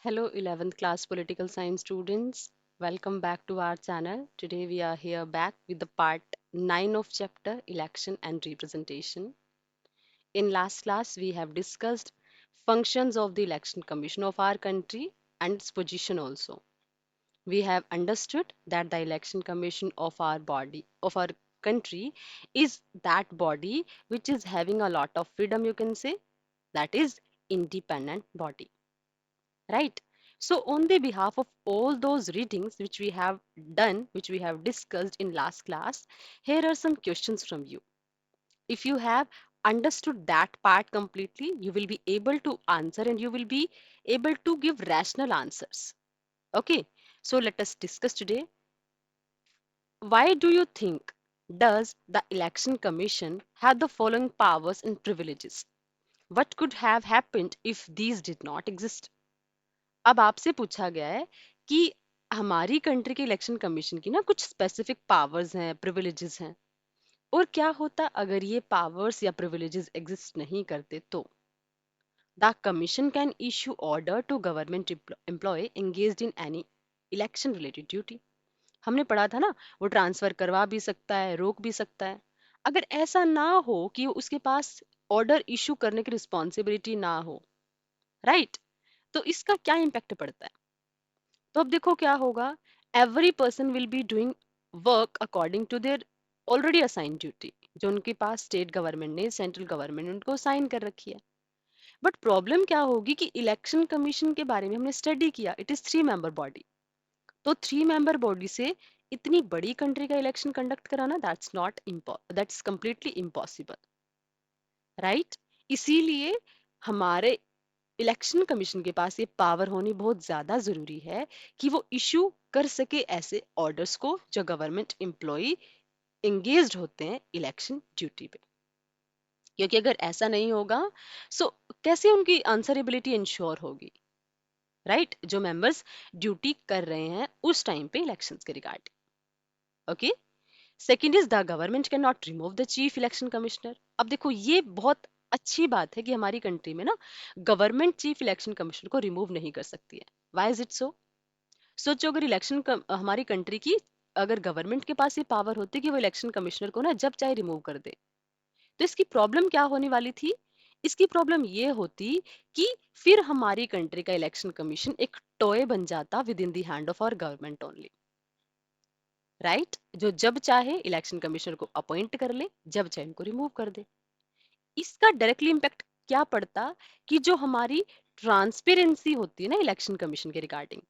Hello, 11th class political science students. Welcome back to our channel. Today we are here back with the part 9 of chapter Election and Representation. In last class, we have discussed functions of the Election Commission of our country and its position also. We have understood that the Election Commission of our country, is that body which is having a lot of freedom, you can say, that is independent body, right? So on the behalf of all those readings which we have done, which we have discussed in last class, here are some questions from you. If you have understood that part completely, you will be able to answer and you will be able to give rational answers. Okay, so let us discuss today. Why do you think does the election commission have the following powers and privileges? What could have happened if these did not exist? अब आपसे पूछा गया है कि हमारी country के election commission की ना कुछ स्पेसिफिक पावर्स हैं, प्रिविलेजेस हैं, और क्या होता अगर ये पावर्स या प्रिविलेजेस एग्जिस्ट नहीं करते तो the commission can issue order to government employ engaged in any election related duty. हमने पढ़ा था ना, वो ट्रांसफर करवा भी सकता है, रोक भी सकता है. अगर ऐसा ना हो कि उसके पास ऑर्डर इशू करने की रिस्पॉन्सिबिलिटी ना हो, राइट, तो इसका क्या इम्पैक्ट पड़ता है? तो अब देखो क्या होगा. Every person will be doing work according to their already assign duty, जो उनके पास स्टेट गवर्नमेंट ने, सेंट्रल गवर्नमेंट ने उनको साइन कर रखी है. बट प्रॉब्लम क्या होगी कि इलेक्शन कमीशन के बारे में हमने स्टडी किया, इट इज 3 मेंबर बॉडी. तो 3 मेंबर बॉडी से इतनी बड़ी कंट्री का इलेक्शन कंडक्ट कराना, दैट्स कंप्लीटली इम्पॉसिबल, राइट. इसीलिए हमारे इलेक्शन कमीशन के पास ये पावर होनी बहुत ज्यादा जरूरी है कि वो इशू कर सके ऐसे ऑर्डर्स को जो गवर्नमेंट एम्प्लॉय एंगेज्ड होते हैं इलेक्शन ड्यूटी पे. क्योंकि अगर ऐसा नहीं होगा, सो कैसे उनकी आंसरेबिलिटी इंश्योर होगी, राइट, जो मेंबर्स ड्यूटी कर रहे हैं उस टाइम पे इलेक्शंस के regarding. Okay. Second is the government can not remove the chief election commissioner. अब देखो ये बहुत अच्छी बात है कि हमारी कंट्री में ना गवर्नमेंट चीफ इलेक्शन कमिश्नर को रिमूव नहीं कर सकती है. Why is it so? सोचो अगर हमारी कंट्री की, अगर गवर्नमेंट के पास ये पावर होती कि वो इलेक्शन कमिश्नर को ना जब चाहे रिमूव कर दे, तो इसकी प्रॉब्लम क्या होने वाली थी? इसकी प्रॉब्लम ये होती कि फिर हमारी कंट्री का इलेक्शन कमीशन एक टॉय बन जाता within the hand of our government only, right, जो जब चाहे इलेक्शन कमिश्नर को अपॉइंट कर ले, जब चाहे उनको रिमूव कर दे. इसका डायरेक्टली इम्पैक्ट क्या पड़ता कि जो हमारी ट्रांसपेरेंसी होती है ना इलेक्शन कमीशन के रिगार्डिंग,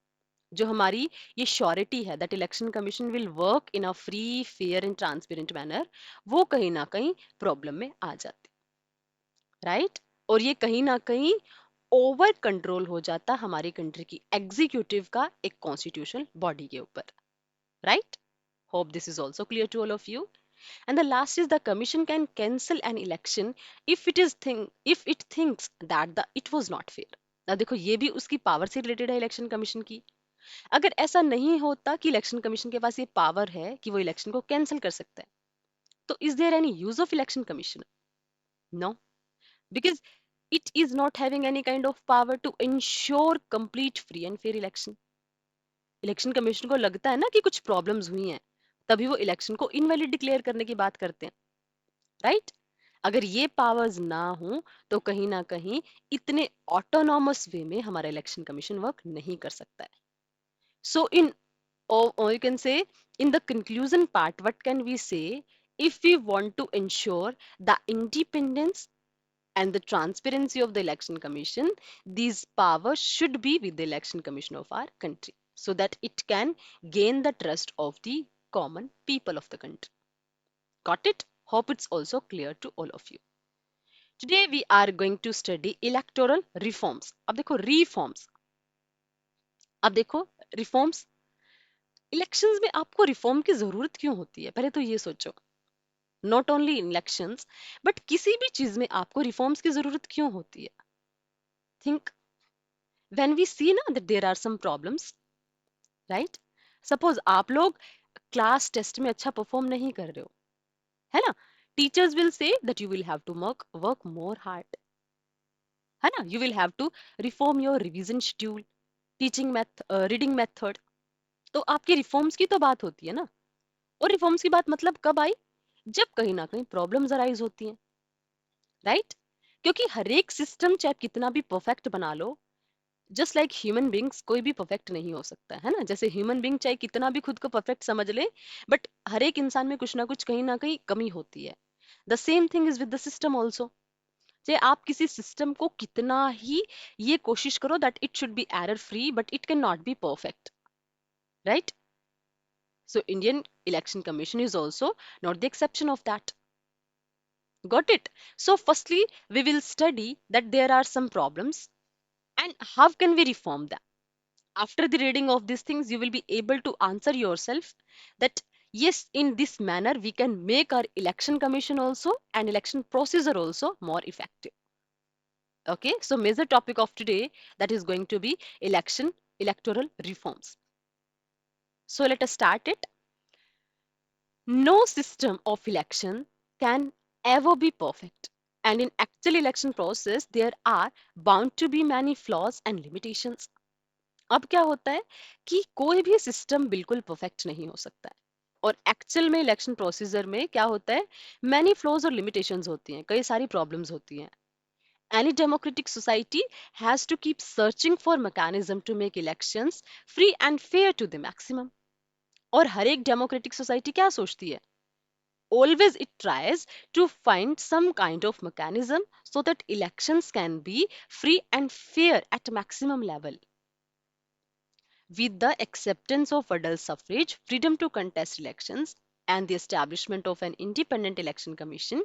जो हमारी ये श्योरिटी है that election commission will work in a free, fair and transparent manner, वो कहीं ना कहीं प्रॉब्लम में आ जाती, राइट. और ये कहीं ना कहीं ओवर कंट्रोल हो जाता हमारी कंट्री की एग्जीक्यूटिव का एक कॉन्स्टिट्यूशनल बॉडी के ऊपर, right. Hope this is also clear to all of you. And the last is the commission can cancel an election if it thinks that it was not fair. now देखो ये भी उसकी power से related है election commission की. अगर ऐसा नहीं होता कि इलेक्शन कमीशन के पास ये पावर है कि वो इलेक्शन को कैंसिल कर सकता है, तो is there any use of election commission? No, because it is not having any kind of power to ensure complete free and fair election. Election commission को लगता है ना कि कुछ प्रॉब्लम्स हुई हैं, तभी वो इलेक्शन को इनवैलिड डिक्लेयर करने की बात करते हैं, राइट. अगर ये पावर्स ना हो तो कहीं ना कहीं इतने ऑटोनॉमस वे में हमारा इलेक्शन कमीशन वर्क नहीं कर सकता है. सो इन, or you can say, in the conclusion part, what can we say? If we want to ensure the independence and the transparency of the election commission, these powers should be with the election commission of our country so that it can gain the trust of the common people of the country. Got it? Hope it's also clear to all of you. Today we are going to study electoral reforms. अब देखो reforms, अब देखो reforms, elections में आपको reform की जरूरत क्यों होती है, पहले तो ये सोचो. Not only in elections, but किसी भी चीज में आपको रिफॉर्म्स की जरूरत क्यों होती है? थिंक. व्हेन वी सी ना that there are some problems, right. Suppose आप लोग क्लास टेस्ट में अच्छा परफॉर्म नहीं कर रहे हो, है ना, teachers will say that you will have to work more hard, है ना, you will have to reform your revision schedule, teaching method, reading method. तो आपकी रिफॉर्म्स की तो बात होती है ना। और रिफॉर्म्स की बात मतलब कब आई? जब कहीं ना कहीं प्रॉब्लम्स अराइज होती हैं, राइट? क्योंकि हर एक सिस्टम चाहे कितना भी परफेक्ट बना लो, जस्ट लाइक ह्यूमन बींग्स, कोई भी परफेक्ट नहीं हो सकता है ना। जैसे ह्यूमन बींग चाहे कितना भी खुद को परफेक्ट समझ ले, बट हर एक इंसान में कुछ ना कहीं कमी होती है। The same thing is with the system also. चाहे आप किसी सिस्टम को कितना ही ये कोशिश करो that it should be error free, but it can not be perfect, right? So Indian Election Commission is also not the exception of that. Got it? So firstly, we will study that there are some problems and how can we reform them. After the reading of these things, you will be able to answer yourself that yes, in this manner, we can make our election commission also and election procedure also more effective. Okay, so major topic of today that is going to be electoral reforms. So let us start it. No system of election can ever be perfect. And in actual election process, there are bound to be many flaws and limitations. अब क्या होता है कि कोई भी system बिल्कुल perfect नहीं हो सकता है। और एक्चुअल में इलेक्शन प्रोसीजर में क्या होता है, मैनी फ्लॉज और लिमिटेशंस होती हैं, कई सारी प्रॉब्लम्स होती हैं। Any democratic society has to keep searching for mechanism to make elections free and fair to the maximum. और हर एक डेमोक्रेटिक सोसाइटी क्या सोचती है? Always it tries to find some kind of mechanism so that elections can be free and fair at maximum level. With the acceptance of adult suffrage, freedom to contest elections, and the establishment of an independent election commission,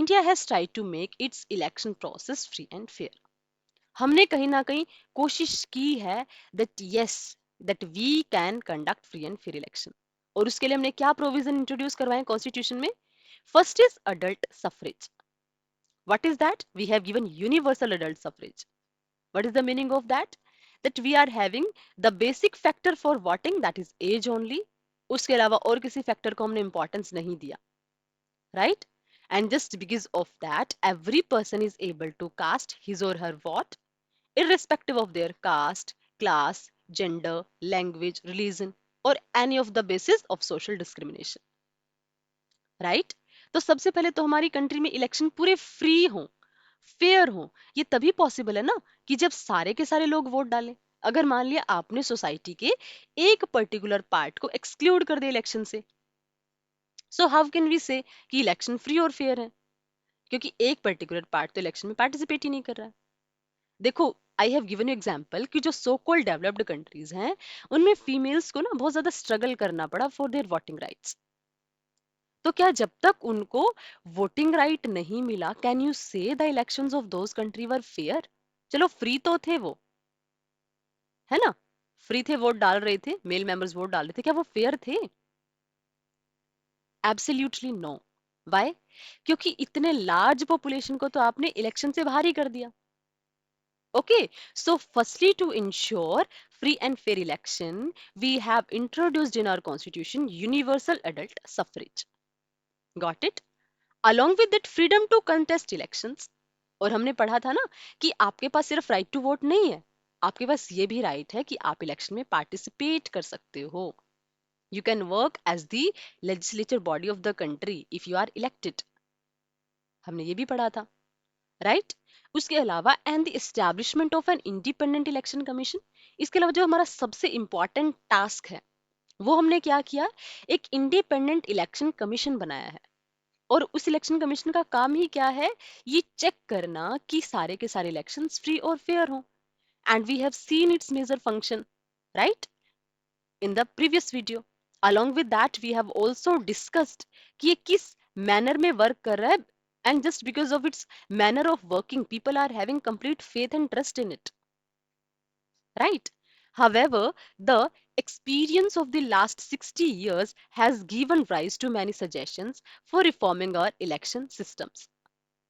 India has tried to make its election process free and fair. हमने कहीं ना कहीं कोशिश की है that yes, that we can conduct free and fair election. और उसके लिए हमने क्या प्रोविजन इंट्रोड्यूस करवाए कॉन्स्टिट्यूशन में? First is adult suffrage. What is that? We have given universal adult suffrage. What is the meaning of that? That we are having the basic factor for voting, that is age only. उसके अलावा और किसी factor को हमने importance नहीं दिया, right? And just because of that, every person is able to cast his or her vote, irrespective of their caste, class, gender, language, religion, or any of the basis of social discrimination. Right? तो सबसे पहले तो हमारी country में election पूरे free हो, fair हो। ये तभी पॉसिबल है ना कि जब सारे के सारे लोग वोट डालें। अगर मान लिया आपने सोसाइटी के एक पर्टिकुलर पार्ट को एक्सक्लूड कर दिया इलेक्शन से, सो हाउ कैन वी से कि इलेक्शन फ्री और फेयर है? क्योंकि एक पर्टिकुलर पार्ट तो इलेक्शन में पार्टिसिपेट ही नहीं कर रहा है। देखो, I have given you example कि जो सो कॉल्ड डेवलप्ड कंट्रीज हैं, उनमें फीमेल्स को ना बहुत ज्यादा स्ट्रगल करना पड़ा फॉर देयर वोटिंग राइट्स। तो क्या जब तक उनको वोटिंग राइट नहीं मिला, कैन यू से the elections of those country were fair? चलो फ्री तो थे वो, है ना? फ्री थे, वोट डाल रहे थे, मेल मेंबर्स वोट डाल रहे थे, क्या वो फेयर थे? Absolutely no. व्हाई? क्योंकि इतने लार्ज पॉपुलेशन को तो आपने इलेक्शन से बाहर ही कर दिया। Okay, so firstly to ensure free and fair election, we have introduced in our constitution universal adult suffrage. Got it? Along with that freedom to contest elections. और हमने पढ़ा था ना कि आपके पास सिर्फ राइट टू वोट नहीं है, आपके पास ये भी राइट है कि आप इलेक्शन में पार्टिसिपेट कर सकते हो। You can work as the legislature body of the country if you are elected. हमने ये भी पढ़ा था, राइट? उसके अलावा and the establishment of an independent election commission. इसके अलावा जो हमारा सबसे इंपॉर्टेंट टास्क है, वो हमने क्या किया? एक इंडिपेंडेंट इलेक्शन कमीशन बनाया है। और उस इलेक्शन कमीशन का काम ही क्या है? ये चेक करना कि सारे के सारे इलेक्शंस फ्री और फेयर हों। And we have seen its major function, right, in the previous video. Along with that we have also discussed कि ये किस मैनर में वर्क कर रहा है, and just because of its manner of working people are having complete faith and trust in it, right? However, the experience of the last 60 years has given rise to many suggestions for reforming our election systems.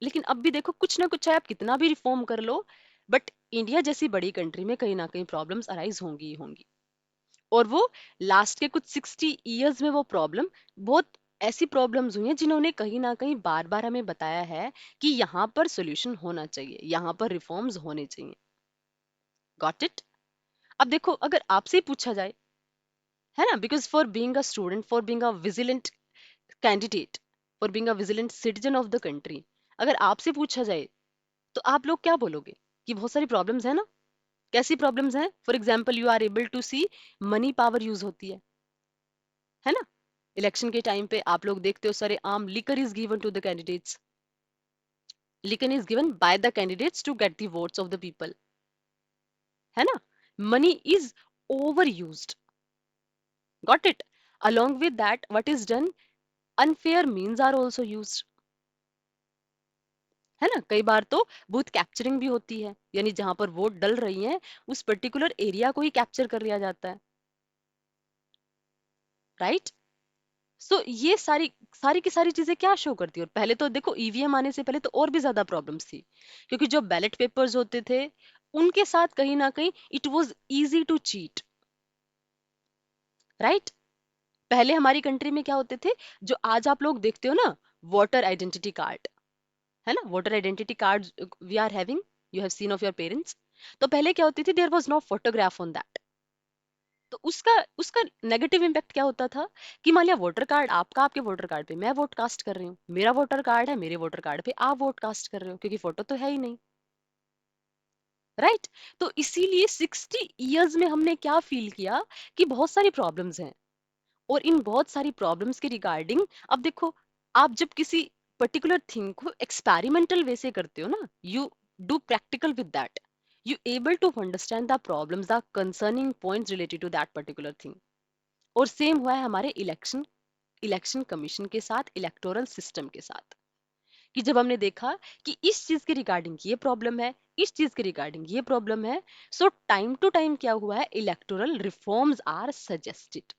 लेकिन अब भी देखो, कुछ ना कुछ है, आप कितना भी रिफॉर्म कर लो, बट इंडिया जैसी बड़ी कंट्री में कहीं ना कहीं प्रॉब्लम्स अराइज होंगी ही होंगी। और वो लास्ट के कुछ 60 इयर्स में वो प्रॉब्लम, बहुत ऐसी प्रॉब्लम्स हुई हैं जिन्होंने कहीं ना कहीं बार बार हमें बताया है कि यहाँ पर सोल्यूशन होना चाहिए, यहाँ पर रिफॉर्म्स होने चाहिए। Got it? अब देखो अगर आपसे ही पूछा जाए, है ना, because for being a student, for being a vigilant candidate, for being a vigilant citizen of the country, अगर आपसे पूछा जाए तो आप लोग क्या बोलोगे? कि बहुत सारी प्रॉब्लम्स है ना। कैसी प्रॉब्लम्स हैं? For example you are able to see money power use होती है ना। इलेक्शन के टाइम पे आप लोग देखते हो सारे आम liquor is given to the candidates, liquor is given by the candidates to get the votes of the people, है ना। Money is over used, got it. along with that what is done, unfair means are also used, है ना। कई बार तो booth capturing भी होती है, यानी जहां पर वोट डल रही है उस पर्टिकुलर एरिया को ही कैप्चर कर लिया जाता है, राइट। सो ये सारी सारी की सारी चीजें क्या शो करती है। और पहले तो देखो ईवीएम आने से पहले तो और भी ज्यादा प्रॉब्लम्स थी, क्योंकि जो बैलेट पेपर्स होते थे उनके साथ कहीं ना कहीं it was easy to cheat, right. पहले हमारी कंट्री में क्या होते थे, जो आज आप लोग देखते हो ना, वोटर आइडेंटिटी कार्ड, है ना, voter identity card we are having, you have seen of your parents. तो पहले क्या होती थी, there was no photograph on that. तो उसका उसका नेगेटिव इम्पैक्ट क्या होता था कि मान लिया वोटर कार्ड आपका, आपके वोटर कार्ड पे मैं वोट कास्ट कर रही हूँ, मेरा वोटर कार्ड है, मेरे वोटर कार्ड पे आप वोट कास्ट कर रहे हो, क्योंकि फोटो तो है ही नहीं, राइट। तो इसीलिए 60 इयर्स में हमने क्या फील किया कि बहुत सारी प्रॉब्लम्स हैं। और इन बहुत सारी प्रॉब्लम्स के रिगार्डिंग, अब देखो, आप जब किसी पर्टिकुलर थिंग को एक्सपेरिमेंटल वे से करते हो ना, you do practical with that, you able to understand the problems, the concerning points related to that particular thing. और सेम हुआ है हमारे इलेक्शन इलेक्शन कमीशन के साथ, इलेक्टोरल सिस्टम के साथ, कि जब हमने देखा कि इस चीज के रिगार्डिंग ये प्रॉब्लम है, इस चीज के रिगार्डिंग ये प्रॉब्लम है, सो टाइम टू टाइम क्या हुआ है, electoral reforms are suggested,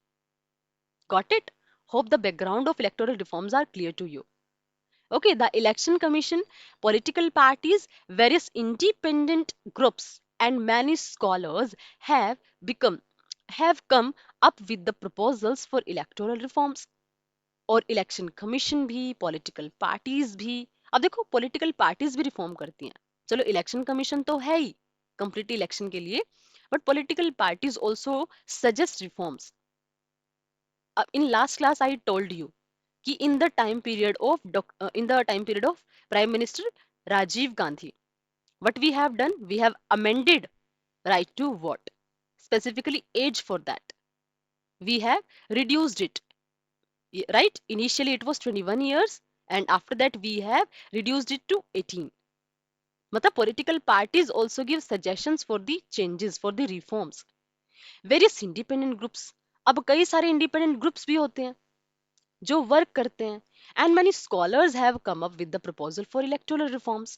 got it. Hope the background of electoral reforms are clear to you. Okay, the election commission, political parties, various independent groups, and many scholars have become have come up with the proposals for electoral reforms. और election commission भी, political parties भी, अब देखो political parties भी reform करती हैं। चलो election commission तो है ही कंप्लीट इलेक्शन के लिए, but political parties also suggest reforms. In last class I told you कि in the time period of Prime Minister Rajiv Gandhi, what we have done, we have amended right to vote, specifically age for that. We have reduced it, right? Initially it was 21 years, and after that we have reduced it to 18. मतलब political parties also give suggestions for the changes, for the reforms. Various independent groups, अब कई सारे independent groups भी होते हैं जो work करते हैं, and many scholars have come up with the proposal for electoral reforms.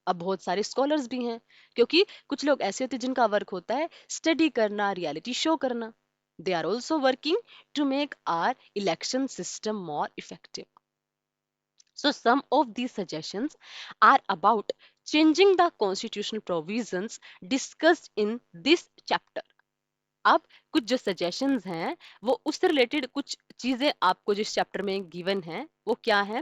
अब बहुत सारे स्कॉलर्स भी हैं, क्योंकि कुछ लोग ऐसे होते हैं जिनका वर्क होता है स्टडी करना, रियलिटी शो करना, they are also working to make our election system more effective. So some of these suggestions are about changing the constitutional provisions discussed in this chapter. अब कुछ जो सजेशंस हैं वो उससे रिलेटेड कुछ चीजें आपको जिस चैप्टर में गिवन है वो क्या है।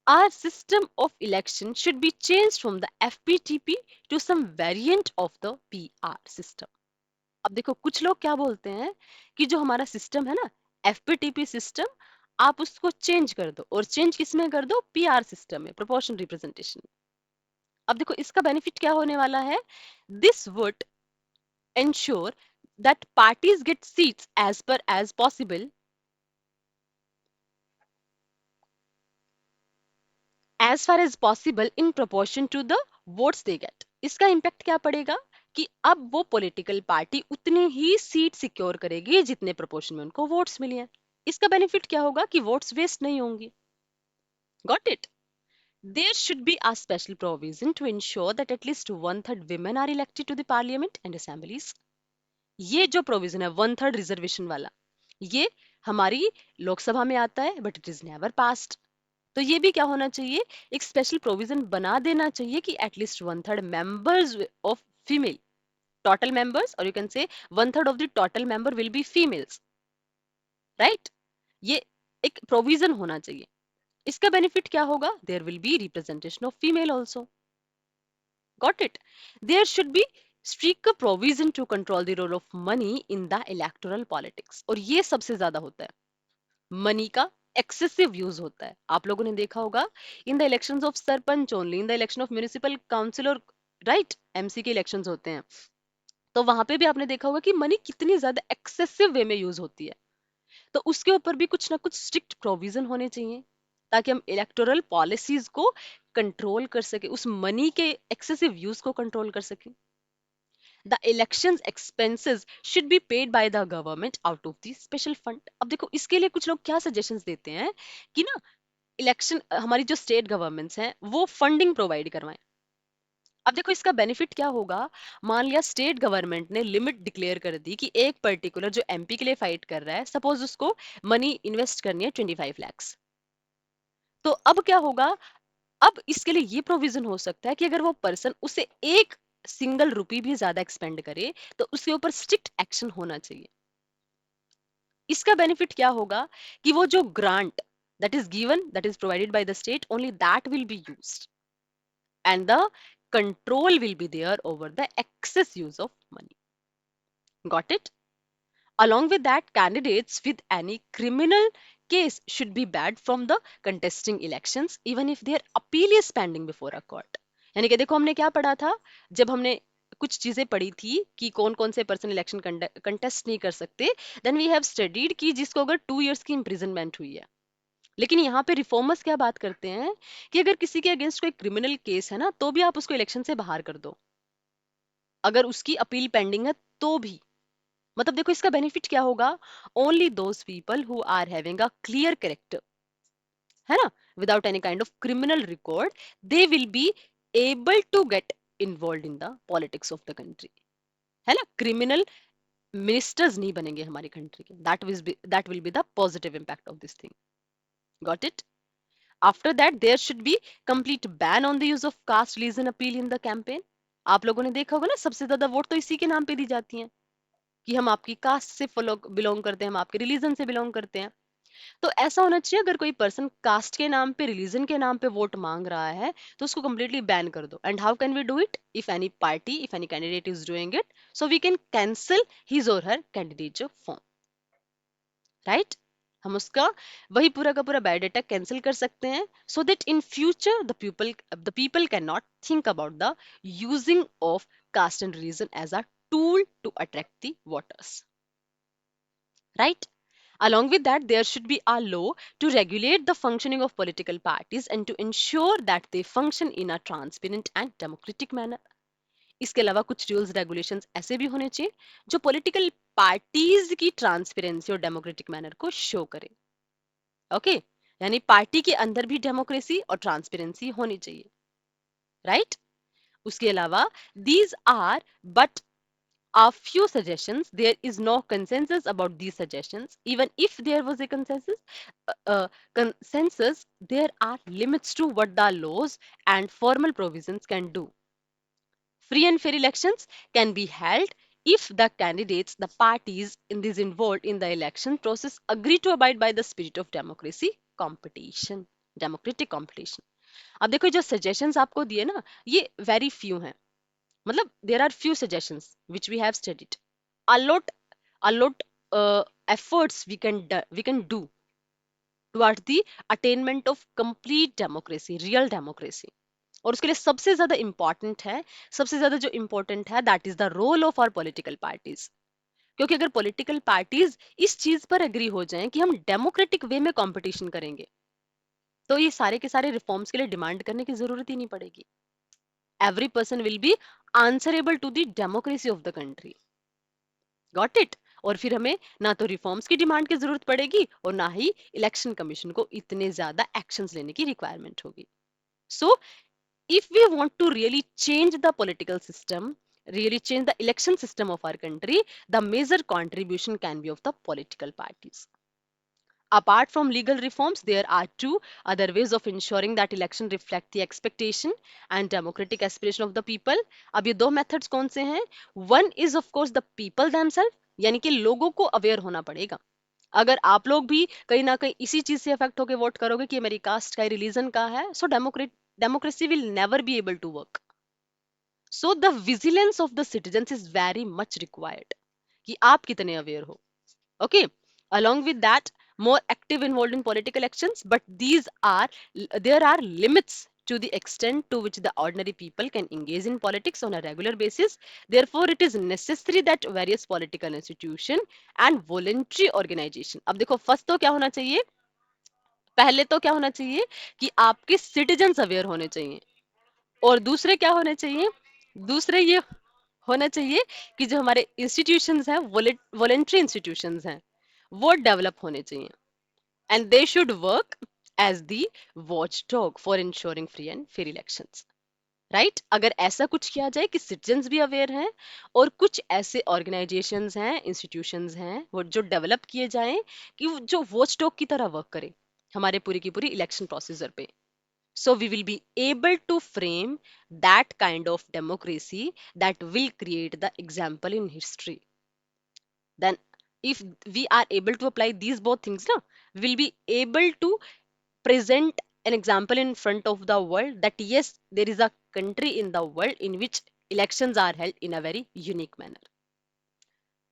Our system of election should be changed from the FPTP to some variant of the PR system. अब देखो कुछ लोग क्या बोलते हैं कि जो हमारा सिस्टम है ना, FPTP सिस्टम, आप उसको चेंज कर दो, और चेंज किसमें कर दो, PR सिस्टम में, प्रोपोर्शनल रिप्रेजेंटेशन। अब देखो इसका बेनिफिट क्या होने वाला है, this would ensure that parties get seats as far as possible in proportion to the votes they get. इसका इम्पैक्ट क्या पड़ेगा कि अब वो पॉलिटिकल पार्टी उतनी ही सीट सिक्योर करेगी जितने प्रोपोर्शन में उनको वोट्स मिले हैं। इसका बेनिफिट क्या होगा कि वोट्स वेस्ट नहीं होंगी, got it. There should be a special provision to ensure that at least one third women are elected to the parliament and assemblies. ये जो प्रोविजन है वन थर्ड रिजर्वेशन वाला, ये हमारी लोकसभा में आता है but it is never passed. तो ये भी क्या होना चाहिए, एक स्पेशल प्रोविजन बना देना चाहिए कि at least one third members of female total members, और you can say one third of the total member will be females, right. ये एक प्रोविजन होना चाहिए। इसका बेनिफिट क्या होगा, there will be representation of female also, got it. There should be strict provision to control the role of money in the electoral politics, और ये सबसे ज्यादा होता है, मनी का एक्सेसिव यूज होता है। आप लोगों ने देखा होगा in the elections of sarpanch only, in the election of municipal councillor, right, MC के इलेक्शंस होते हैं, तो वहां पे भी आपने देखा होगा कि मनी कितनी ज्यादा एक्सेसिव वे में यूज होती है। तो उसके ऊपर भी कुछ ना कुछ स्ट्रिक्ट प्रोविजन होने चाहिए, ताकि हम इलेक्टोरल पॉलिसीज को कंट्रोल कर सके, उस मनी के एक्सेसिव यूज को कंट्रोल कर सके। The election expenses should be paid by the government out of the special fund. अब देखो इसके लिए कुछ लोग क्या सजेशंस देते हैं कि ना, इलेक्शन हमारी जो स्टेट गवर्नमेंट्स हैं वो फंडिंग प्रोवाइड करवाएं। अब देखो इसका बेनिफिट क्या होगा। मान लिया स्टेट गवर्नमेंट ने लिमिट डिक्लेयर कर दी कि एक पर्टिकुलर जो एमपी के लिए फाइट कर रहा है, सपोज उसको मनी इन्वेस्ट करनी है 25 lakhs, तो अब क्या होगा, अब इसके लिए ये प्रोविजन हो सकता है कि अगर वो पर्सन उसे एक सिंगल रुपी भी ज्यादा एक्सपेंड करे तो उसके ऊपर स्ट्रिक्ट एक्शन होना चाहिए। इसका बेनिफिट क्या होगा कि वो जो grant that is given, that is provided by the state, only that will be used and the control will be there over the excess use of money. Got it? Along with that, candidates with any criminal case should be barred from the contesting elections even if their appeal is pending before a court. यानी कि देखो हमने क्या पढ़ा था, जब हमने कुछ चीजें पढ़ी थी कि कौन कौन से पर्सन इलेक्शन कंटेस्ट नहीं कर सकते, देन वी हैव स्टडीड कि जिसको अगर 2 years की इंप्रिजनमेंट हुई है। लेकिन यहाँ पे रिफॉर्मर्स क्या बात करते हैं कि अगर किसी के अगेंस्ट कोई क्रिमिनल केस है ना, तो भी आप उसको इलेक्शन से बाहर कर दो, अगर उसकी अपील पेंडिंग है तो भी। मतलब देखो इसका बेनिफिट क्या होगा, only those people who are having a clear character, है ना, without any kind of criminal record, they will be able to get involve in the politics of the country, है ना। क्रिमिनल मिनिस्टर्स नहीं बनेंगे हमारी country के, that will be the positive impact of this thing. Got it? After that there should be complete ban on the use of caste religion appeal in the campaign. आप लोगों ने देखा होगा ना, सबसे ज्यादा वोट तो इसी के नाम पे दी जाती हैं कि हम आपकी कास्ट से बिलोंग करते हैं, हम आपके रिलीजन से बिलोंग करते हैं। तो ऐसा होना चाहिए, अगर कोई पर्सन कास्ट के नाम पे, रिलीजन के नाम पे वोट मांग रहा है तो उसको कंप्लीटली बैन कर दो। And how can we do it? If any party, if any candidate is doing it, so we can cancel his और हर कैंडिडेट फॉर्म, राइट। हम उसका वही पूरा का पूरा बायोडाटा कैंसिल कर सकते हैं, so that in future the people can not think about the using of caste and religion as a tool to attract the voters, right? Along with that, there should be a law to regulate the functioning of political parties and to ensure that they function in a transparent and democratic manner. इसके अलावा कुछ rules regulations ऐसे भी होने चाहिए जो political parties की transparency और डेमोक्रेटिक मैनर को शो करे। ओके, यानी पार्टी के अंदर भी डेमोक्रेसी और ट्रांसपेरेंसी होनी चाहिए, राइट? उसके अलावा these are but a few suggestions. There is no consensus about these suggestions. Even if there was a consensus, there are limits to what the laws and formal provisions can do. Free and fair elections can be held if the candidates, the parties in these involved in the election process agree to abide by the spirit of democracy, competition, democratic competition. अब देखो जो suggestions आपको दिए ना, ये very few हैं। मतलब there are few suggestions which we have studied. A lot efforts we can do towards the attainment of complete democracy, real democracy. और उसके लिए सबसे ज्यादा इंपॉर्टेंट है, सबसे ज्यादा जो इंपॉर्टेंट है, that is the role of our political parties. क्योंकि अगर पॉलिटिकल पार्टीज इस चीज पर एग्री हो जाएं कि हम डेमोक्रेटिक वे में कंपटीशन करेंगे, तो ये सारे के सारे रिफॉर्म्स के लिए डिमांड करने की जरूरत ही नहीं पड़ेगी। Every person will be answerable to the democracy of the country. Got it? और फिर हमें ना तो रिफॉर्म्स की डिमांड की जरूरत पड़ेगी और ना ही इलेक्शन कमीशन को इतने ज्यादा एक्शंस लेने की रिक्वायरमेंट होगी। सो if we want to really change the political system, really change the election system of our country, the major contribution can be of the political parties. Apart from legal reforms, there are two other ways of ensuring that election reflect the expectation and democratic aspiration of the people. अब ये दो methods कौन से हैं? One is of course the people themselves, यानी कि लोगों को अवेयर होना पड़ेगा। अगर आप लोग भी कहीं ना कहीं इसी चीज से अफेक्ट होकर वोट करोगे कि मेरी कास्ट का, रिलीजन का है, so democracy will never be able to work. So the vigilance of the citizens is very much required कि आप कितने अवेयर हो. Okay, along with that, more active involved in political actions, but there are limits to the extent to which the ordinary people can engage in politics on a regular basis. Therefore, it is necessary that various political institution and voluntary organization. अब देखो first तो क्या होना चाहिए, पहले तो क्या होना चाहिए कि आपके सिटीजन्स अवेयर होने चाहिए, और दूसरे क्या होने चाहिए, दूसरे ये होना चाहिए कि जो हमारे इंस्टीट्यूशंस हैं, वॉलेंट्री इंस्टीट्यूशंस हैं, वो डेवलप होने चाहिए, and they should work as the watchdog for ensuring free and fair elections. Right अगर ऐसा कुछ किया जाए कि सिटीजन्स भी अवेयर हैं, और कुछ ऐसे ऑर्गेनाइजेशंस हैं, इंस्टीट्यूशंस हैं, वो जो डेवलप किए जाएं कि जो वॉचडॉग की तरह वर्क करे हमारे पूरी की पूरी इलेक्शन प्रोसीजर पे. So we will be able to frame that kind of democracy that will create the example in history. Then if we are able to apply these both things, na, we will be able to present an example in front of the world that yes, there is a country in the world in which elections are held in a very unique manner.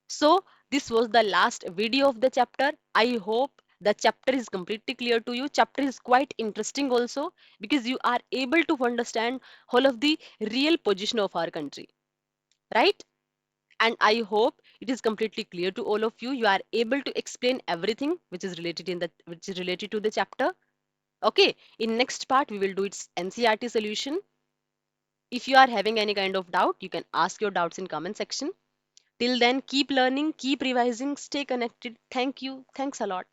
So this was the last video of the chapter. I hope the chapter is completely clear to you. Chapter is quite interesting also because you are able to understand all of the real position of our country, right? And I hope it is completely clear to all of you. You are able to explain everything which is related to the chapter. Okay, in next part we will do its NCRT solution. If you are having any kind of doubt, you can ask your doubts in comment section. Till then, keep learning, keep revising, stay connected. Thank you. Thanks a lot.